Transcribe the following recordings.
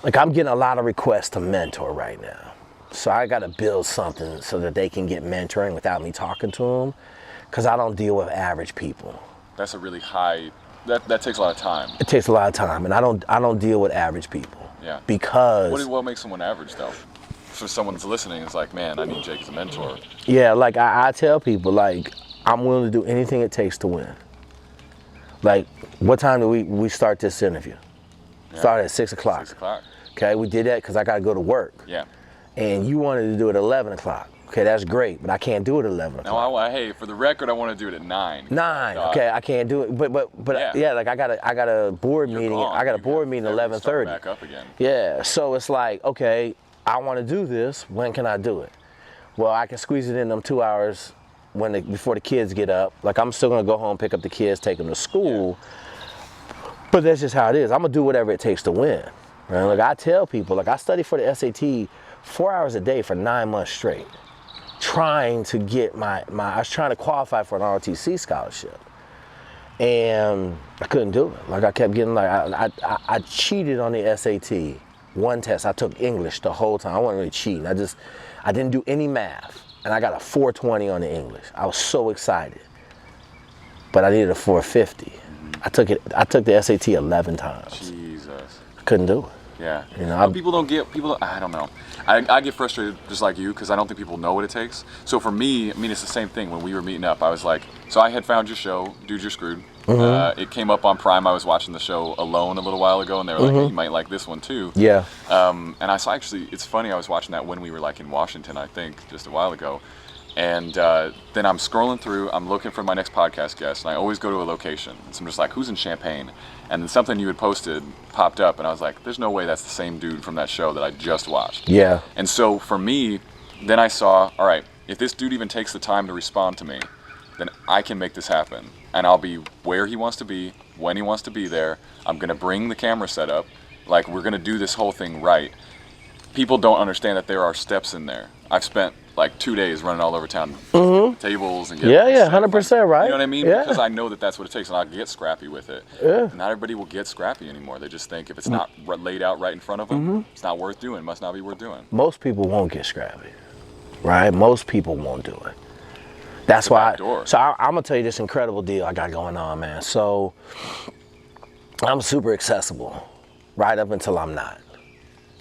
like I'm getting a lot of requests to mentor right now. So I got to build something so that they can get mentoring without me talking to them, because I don't deal with average people. That's a really high, that takes a lot of time. It takes a lot of time, and I don't deal with average people. Yeah. Because what makes someone average though? For someone that's listening, it's like, man, I need Jake as a mentor. yeah, like I tell people, like I'm willing to do anything it takes to win. Like, what time do we start this interview? Yeah. Started at 6 o'clock. 6 o'clock. Okay, we did that because I got to go to work. Yeah. And you wanted to do it at 11 o'clock. Okay, that's great, but I can't do it at 11 o'clock. No, hey, for the record, I want to do it at 9. 9. Okay, I can't do it. But yeah, like I got a board meeting. Gone. I got a board meeting at 11:30. Back up again. Yeah, so it's like, okay, I want to do this. When can I do it? Well, I can squeeze it in them 2 hours before the kids get up. Like, I'm still gonna go home, pick up the kids, take them to school. Yeah. But that's just how it is. I'm gonna do whatever it takes to win. Right? Like I tell people, like I studied for the SAT 4 hours a day for 9 months straight, trying to get I was trying to qualify for an ROTC scholarship, and I couldn't do it. Like I kept getting I cheated on the SAT. One test, I took English the whole time. I wasn't really cheating. I didn't do any math, and I got a 420 on the English. I was so excited, but I needed a 450. I took the SAT 11 times. Jesus. I couldn't do it. Yeah. You know, I don't know. I get frustrated just like you because I don't think people know what it takes. So for me, I mean, it's the same thing. When we were meeting up, I was like, so I had found your show, Dude, You're Screwed. Mm-hmm. It came up on Prime. I was watching the show alone a little while ago, and they were like, hey, you might like this one too. Yeah. And I saw, actually, it's funny, I was watching that when we were like in Washington, I think, just a while ago. And then I'm scrolling through, I'm looking for my next podcast guest, and I always go to a location. So I'm just like, who's in Champaign? And then something you had posted popped up, and I was like, there's no way that's the same dude from that show that I just watched. Yeah. And so for me, then I saw, all right, if this dude even takes the time to respond to me, then I can make this happen. And I'll be where he wants to be, when he wants to be there. I'm going to bring the camera set up. Like, we're going to do this whole thing right. People don't understand that there are steps in there. I've spent like 2 days running all over town, tables and getting 100% right. You know what I mean? Yeah. Because I know that that's what it takes, and I get scrappy with it. Yeah. Not everybody will get scrappy anymore. They just think if it's not laid out right in front of them, it's not worth doing. Must not be worth doing. Most people won't get scrappy, right? Most people won't do it. That's why. I'm gonna tell you this incredible deal I got going on, man. So I'm super accessible, right up until I'm not.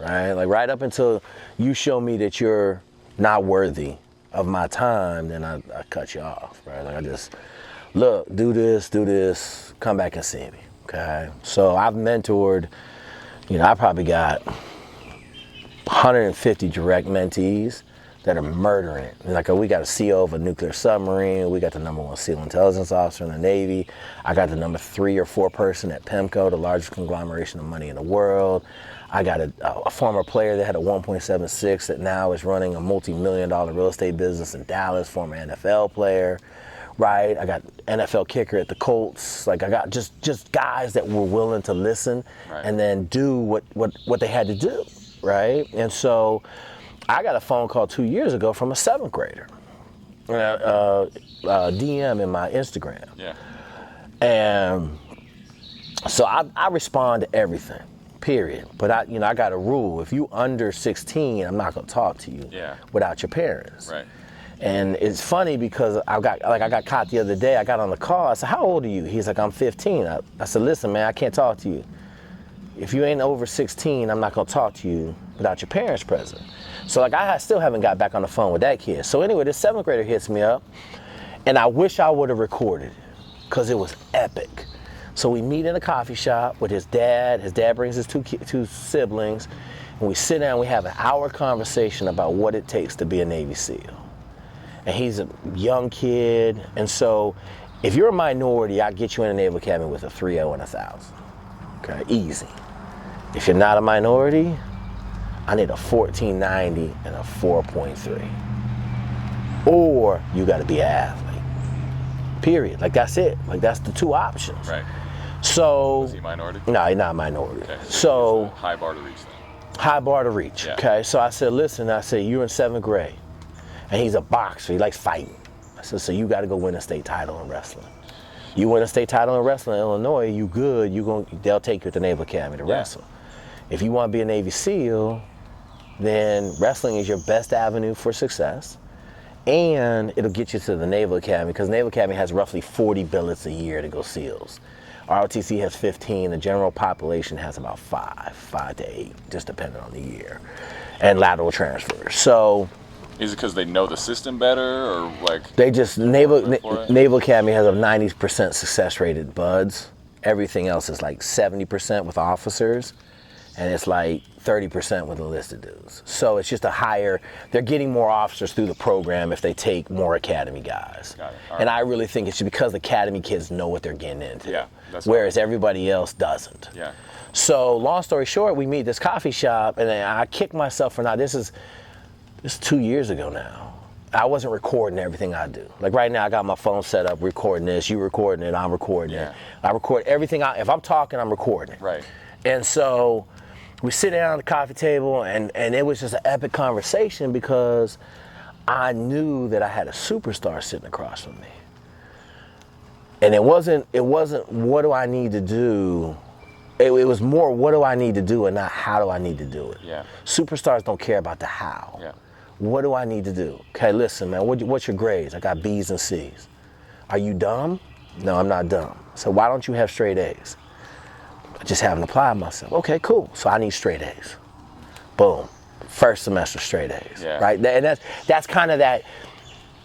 Right? Like right up until you show me that you're not worthy of my time, then I cut you off, right? Like I just, look, do this, come back and see me, okay? So I've mentored, I probably got 150 direct mentees that are murdering it. Like we got a CO of a nuclear submarine, we got the #1 SEAL intelligence officer in the Navy, I got the number 3 or 4 person at PEMCO, the largest conglomeration of money in the world. I got a former player that had a 1.76 that now is running a multi-million-dollar real estate business in Dallas, former NFL player, right? I got NFL kicker at the Colts. Like I got just guys that were willing to listen and then do what they had to do, right? And so I got a phone call 2 years ago from a 7th grader, DM in my Instagram. Yeah. And so I respond to everything. Period. But I got a rule. If you under 16, I'm not gonna talk to you without your parents. Right. And it's funny because I got caught the other day. I got on the call. I said, "How old are you?" He's like, "I'm 15." I said, "Listen, man, I can't talk to you. If you ain't over 16, I'm not gonna talk to you without your parents present." So like I still haven't got back on the phone with that kid. So anyway, this 7th grader hits me up, and I wish I would have recorded it because it was epic. So we meet in a coffee shop with his dad. His dad brings his two siblings, and we sit down. We have an hour conversation about what it takes to be a Navy SEAL. And he's a young kid, and so if you're a minority, I get you in a Naval Academy with a 3.0 and 1,000. Okay, easy. If you're not a minority, I need a 1490 and a 4.3. Or you got to be an athlete. Period. Like that's it. Like that's the 2 options. Right. So, is he minority? No, he's not a minority. Okay, so high bar to reach then. High bar to reach. Yeah. Okay. So I said, listen, you're in 7th grade. And he's a boxer, he likes fighting. I said, so you gotta go win a state title in wrestling. You win a state title in wrestling in Illinois, you good, they'll take you to the Naval Academy to wrestle. If you want to be a Navy SEAL, then wrestling is your best avenue for success. And it'll get you to the Naval Academy, because Naval Academy has roughly 40 billets a year to go SEALs. ROTC has 15. The general population has about 5 to 8, just depending on the year, and lateral transfers. So, is it because they know the system better, or like they just Naval Academy has a 90% success rate at buds. Everything else is like 70% with officers, and it's like 30% with enlisted dudes. So it's just a higher, they're getting more officers through the program if they take more academy guys. Got it. And I really think it's because academy kids know what they're getting into. Yeah, whereas everybody else doesn't. Yeah. So long story short, we meet this coffee shop, and then I kick myself for not, this is 2 years ago now. I wasn't recording everything I do. Like right now, I got my phone set up, recording this, you recording it, I'm recording it. I record everything, if I'm talking, I'm recording it. Right. And so we sit down at the coffee table, and it was just an epic conversation, because I knew that I had a superstar sitting across from me. And it wasn't what do I need to do? It was more what do I need to do and not how do I need to do it. Yeah. Superstars don't care about the how. Yeah. What do I need to do? Okay, listen, man, what's your grades? I got B's and C's. Are you dumb? No, I'm not dumb. So why don't you have straight A's? I just haven't applied myself. Okay, cool. So I need straight A's. Boom. First semester straight A's. Yeah. Right? And that's kind of that,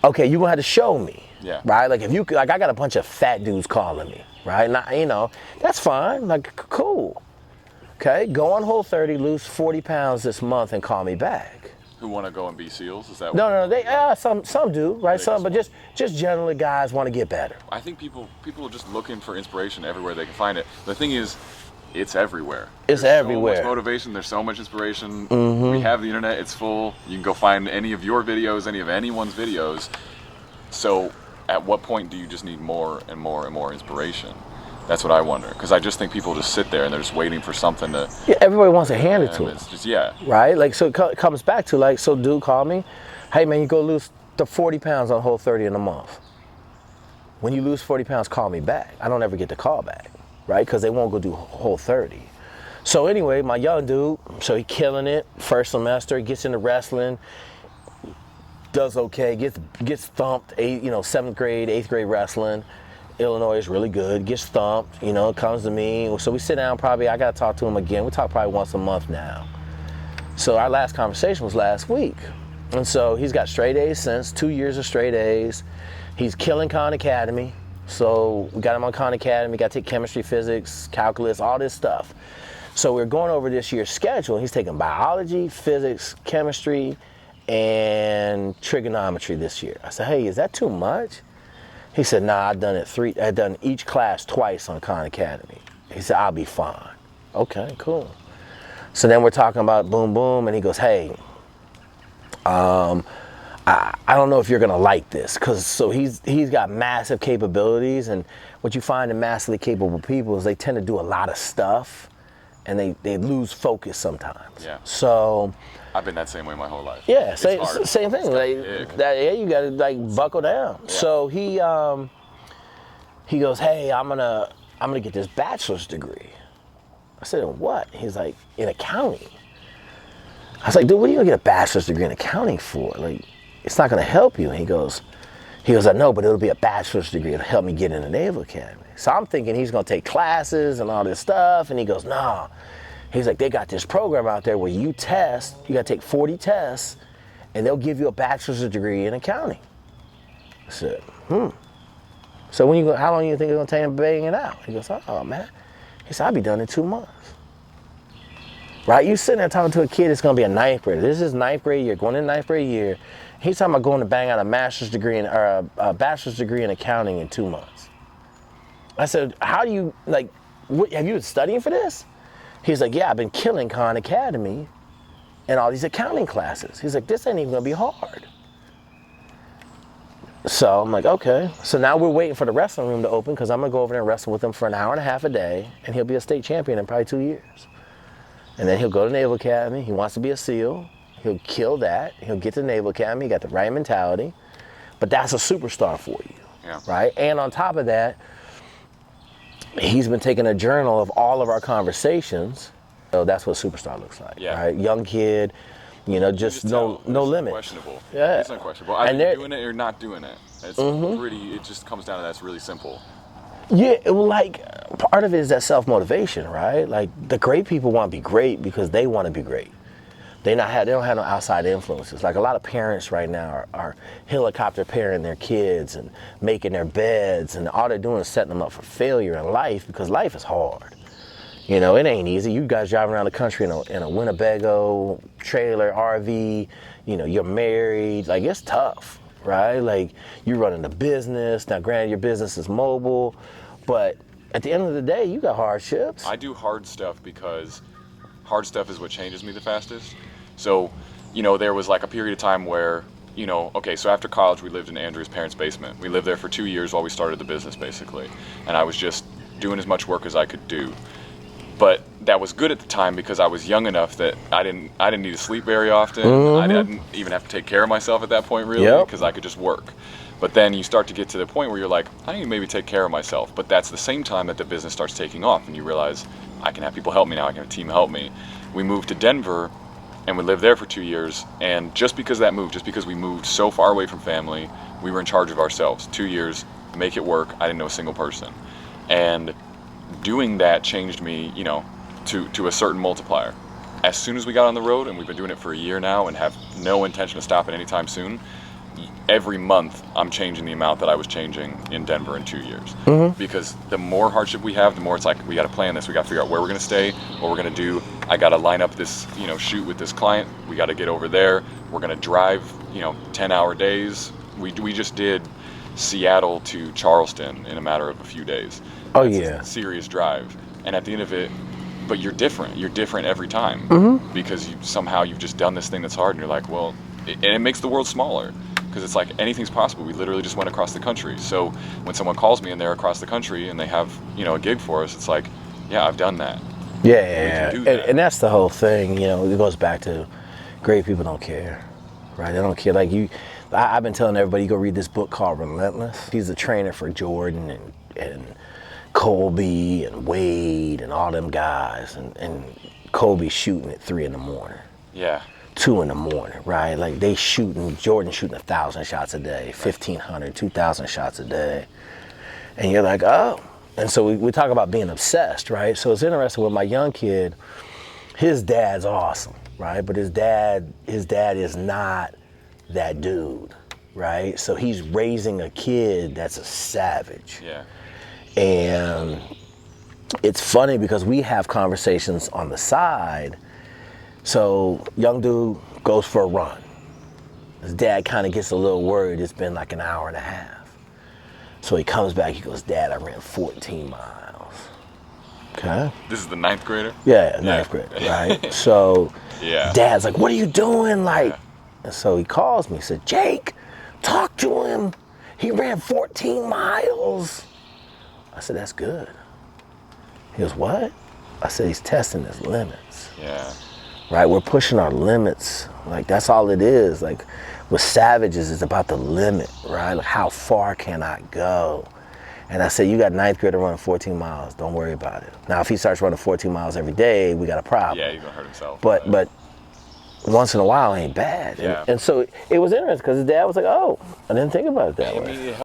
okay, you're gonna have to show me. Yeah. Right? Like if you, like I got a bunch of fat dudes calling me, right? And that's fine. Like, cool. Okay, go on Whole30, lose 40 pounds this month and call me back. Who want to go and be SEALs? Is that No, they some do, right? Some, but just generally guys want to get better. I think people are just looking for inspiration everywhere they can find it. The thing is, it's everywhere. It's There's everywhere. So much motivation. There's so much inspiration. Mm-hmm. We have the internet. It's full. You can go find any of your videos, any of anyone's videos. So, at what point do you just need more and more and more inspiration? That's what I wonder, because I just think people just sit there and they're just waiting for something to. Yeah, everybody wants to hand it to them. It's just, yeah. Right? Like, so it comes back to, like, so dude called me, hey man, you go lose the 40 pounds on Whole30 in a month. When you lose 40 pounds, call me back. I don't ever get the call back, right? Because they won't go do Whole30. So anyway, my young dude, so he killing it, first semester, gets into wrestling, does okay, gets thumped, 7th grade, 8th grade wrestling. Illinois is really good, gets thumped, comes to me. So we sit down probably, I gotta talk to him again. We talk probably once a month now. So our last conversation was last week. And so he's got straight A's since, 2 years of straight A's. He's killing Khan Academy. So we got him on Khan Academy, got to take chemistry, physics, calculus, all this stuff. So we're going over this year's schedule. He's taking biology, physics, chemistry, and trigonometry this year. I said, hey, is that too much? He said, nah, I've done each class twice on Khan Academy. He said, I'll be fine. Okay, cool. So then we're talking about boom, boom, and he goes, hey, I don't know if you're gonna like this, so he's got massive capabilities, and what you find in massively capable people is they tend to do a lot of stuff, and they lose focus sometimes. Yeah. So I've been that same way my whole life. yeah, It's same thing. You gotta like buckle down. Yeah. So he goes, hey, I'm gonna get this bachelor's degree. I said, in what? He's like, in accounting. I was like, dude, what are you gonna get a bachelor's degree in accounting for? Like, it's not gonna help you. And he goes, I know, but it'll be a bachelor's degree. It'll help me get in the Naval Academy. So I'm thinking he's gonna take classes and all this stuff. And he goes, nah. He's like, they got this program out there where you gotta take 40 tests, and they'll give you a bachelor's degree in accounting. I said, So how long do you think it's gonna take him banging it out? He goes, oh man. He said, I'll be done in 2 months. Right? You sitting there talking to a kid that's gonna be a 9th grader. This is 9th grade year, going in 9th grade year. He's talking about going to bang out a master's degree or a bachelor's degree in accounting in 2 months. I said, how do you, have you been studying for this? He's like, yeah, I've been killing Khan Academy and all these accounting classes. He's like, this ain't even gonna be hard. So I'm like, okay. So now we're waiting for the wrestling room to open, because I'm gonna go over there and wrestle with him for an hour and a half a day, and he'll be a state champion in probably 2 years. And then he'll go to Naval Academy. He wants to be a SEAL. He'll kill that. He'll get to Naval Academy. He got the right mentality. But that's a superstar for you, right? And on top of that, he's been taking a journal of all of our conversations, So that's what superstar looks like, Yeah. right? Young kid, just no tell. no It's limit. Unquestionable. Yeah. It's unquestionable. Either And you're they're- doing it or not doing it. It's pretty. It just comes down to that. It's really simple. Yeah, like part of it is that self-motivation, right? Like the great people want to be great because they want to be great. They don't have no outside influences. Like a lot of parents right now are helicopter parenting their kids and making their beds, and all they're doing is setting them up for failure in life because life is hard. It ain't easy. You guys driving around the country in a Winnebago trailer, RV, you're married. Like, it's tough, right? Like, you're running a business. Now, granted, your business is mobile, but at the end of the day, you got hardships. I do hard stuff because hard stuff is what changes me the fastest. So, there was like a period of time where, okay, so after college, we lived in Andrew's parents' basement. We lived there for 2 years while we started the business, basically. And I was just doing as much work as I could do. But that was good at the time because I was young enough that I didn't need to sleep very often. I didn't even have to take care of myself at that point, really, because I could just work. But then you start to get to the point where you're like, I need to maybe take care of myself. But that's the same time that the business starts taking off, and you realize I can have people help me now. I can have a team help me. We moved to Denver, and we lived there for 2 years. And just because that moved, just because we moved so far away from family, we were in charge of ourselves. 2 years, make it work. I didn't know a single person, and doing that changed me, to a certain multiplier. As soon as we got on the road, and we've been doing it for a year now and have no intention of stopping anytime soon, every month I'm changing the amount that I was changing in Denver in 2 years. Because the more hardship we have, the more it's like, we got to plan this. We got to figure out where we're going to stay, what we're going to do. I got to line up this, shoot with this client. We got to get over there. We're going to drive, 10-hour days. We just did Seattle to Charleston in a matter of a few days. Oh, That's yeah. a serious drive. And at the end of it, but you're different. You're different every time because you've just done this thing that's hard, and you're like, well, and it makes the world smaller because it's like anything's possible. We literally just went across the country. So when someone calls me and they're across the country and they have, a gig for us, it's like, yeah, I've done that. Yeah. We can do that. And that's the whole thing, it goes back to great people don't care, right? They don't care. Like I've been telling everybody, you go read this book called Relentless. He's a trainer for Jordan and Kobe and Wade and all them guys, and Kobe shooting at 3 in the morning. Yeah. 2 in the morning, right? Like Jordan shooting 1,000 shots a day, 1,500, 2,000 shots a day. And you're like, oh. And so we talk about being obsessed, right? So it's interesting with my young kid, his dad's awesome, right? But his dad is not that dude, right? So he's raising a kid that's a savage. Yeah. And it's funny because we have conversations on the side. So young dude goes for a run. His dad kind of gets a little worried. It's been like an hour and a half. So he comes back, he goes, Dad, I ran 14 miles. Okay. This is the 9th grader? Yeah, ninth grade, right? So Yeah. Dad's like, what are you doing? Like, and so he calls me, he said, Jake, talk to him. He ran 14 miles. I said, that's good. He goes, what? I said, he's testing his limits. Yeah. Right? We're pushing our limits. Like, that's all it is. Like, with savages, it's about the limit, right? Like, how far can I go? And I said, you got 9th grader running 14 miles. Don't worry about it. Now, if he starts running 14 miles every day, we got a problem. Yeah, he's going to hurt himself. But once in a while ain't bad. Yeah. And so it was interesting because his dad was like, oh, I didn't think about it that I way. mean, it